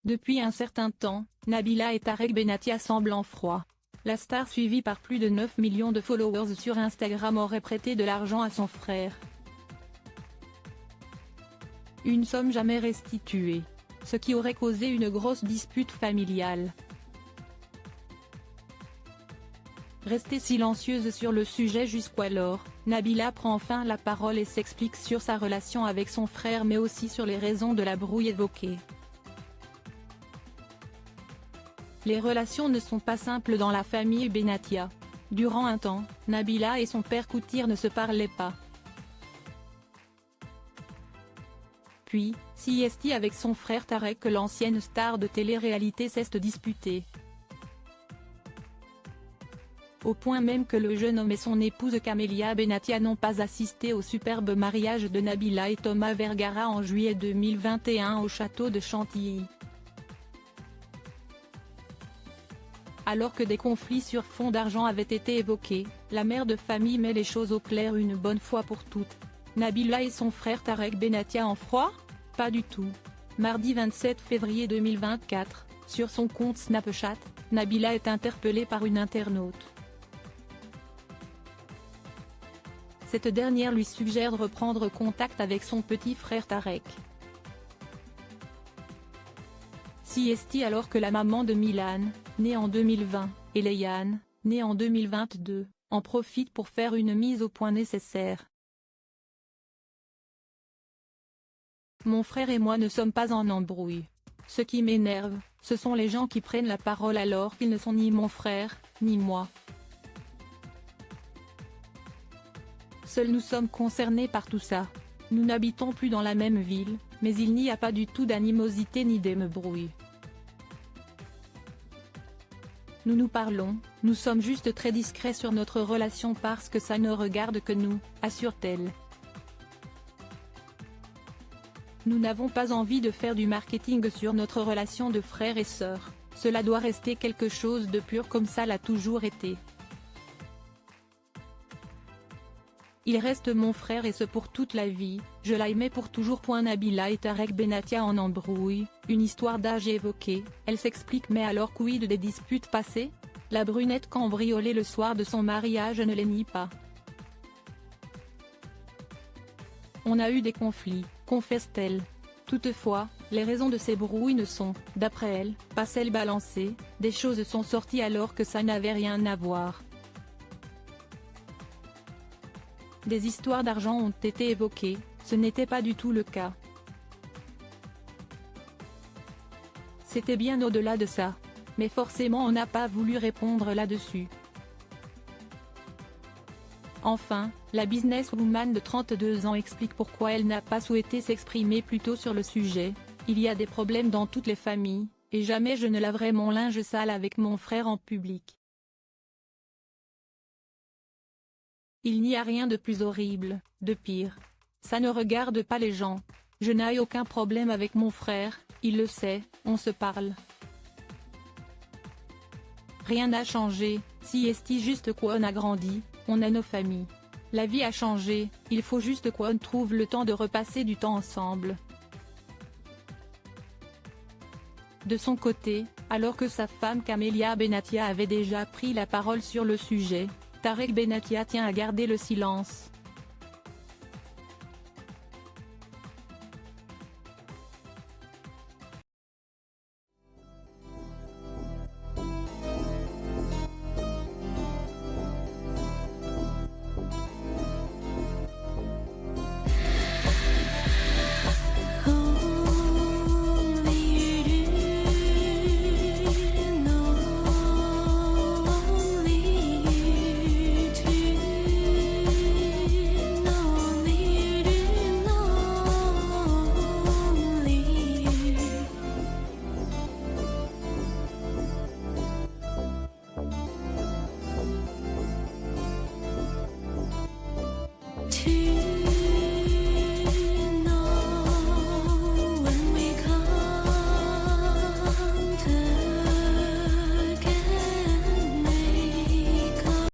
Depuis un certain temps, Nabila et Tarek Benatia semblent en froid. La star suivie par plus de 9 millions de followers sur Instagram aurait prêté de l'argent à son frère. Une somme jamais restituée. Ce qui aurait causé une grosse dispute familiale. Restée silencieuse sur le sujet jusqu'alors, Nabila prend enfin la parole et s'explique sur sa relation avec son frère mais aussi sur les raisons de la brouille évoquée. Les relations ne sont pas simples dans la famille Benatia. Durant un temps, Nabila et son père Koutir ne se parlaient pas. Puis, Siesti avec son frère Tarek que l'ancienne star de télé-réalité cesse de disputer. Au point même que le jeune homme et son épouse Camélia Benatia n'ont pas assisté au superbe mariage de Nabila et Thomas Vergara en juillet 2021 au château de Chantilly. Alors que des conflits sur fond d'argent avaient été évoqués, la mère de famille met les choses au clair une bonne fois pour toutes. Nabila et son frère Tarek Benatia en froid ? Pas du tout. Mardi 27 février 2024, sur son compte Snapchat, Nabila est interpellée par une internaute. Cette dernière lui suggère de reprendre contact avec son petit frère Tarek. Siesti alors que la maman de Milan, née en 2020, et Leiane, née en 2022, en profite pour faire une mise au point nécessaire. Mon frère et moi ne sommes pas en embrouille. Ce qui m'énerve, ce sont les gens qui prennent la parole alors qu'ils ne sont ni mon frère, ni moi. Seuls nous sommes concernés par tout ça. Nous n'habitons plus dans la même ville, mais il n'y a pas du tout d'animosité ni d'embrouille. Nous nous parlons, nous sommes juste très discrets sur notre relation parce que ça ne regarde que nous, assure-t-elle. Nous n'avons pas envie de faire du marketing sur notre relation de frère et sœur, cela doit rester quelque chose de pur comme ça l'a toujours été. Il reste mon frère et ce pour toute la vie, je l'aimais pour toujours. Nabila et Tarek Benatia en embrouille, une histoire d'âge évoquée, elle s'explique mais alors quid des disputes passées ? La brunette cambriolée le soir de son mariage ne les nie pas. On a eu des conflits, confesse-t-elle. Toutefois, les raisons de ces brouilles ne sont, d'après elle, pas celles balancées, des choses sont sorties alors que ça n'avait rien à voir. Des histoires d'argent ont été évoquées, ce n'était pas du tout le cas. C'était bien au-delà de ça. Mais forcément on n'a pas voulu répondre là-dessus. Enfin, la businesswoman de 32 ans explique pourquoi elle n'a pas souhaité s'exprimer plus tôt sur le sujet. Il y a des problèmes dans toutes les familles, et jamais je ne laverai mon linge sale avec mon frère en public. Il n'y a rien de plus horrible, de pire. Ça ne regarde pas les gens. Je n'ai aucun problème avec mon frère, il le sait, on se parle. Rien n'a changé, Siesti juste qu'on a grandi, on a nos familles. La vie a changé, il faut juste qu'on trouve le temps de repasser du temps ensemble. De son côté, alors que sa femme Camélia Benatia avait déjà pris la parole sur le sujet, Tarek Benatia tient à garder le silence.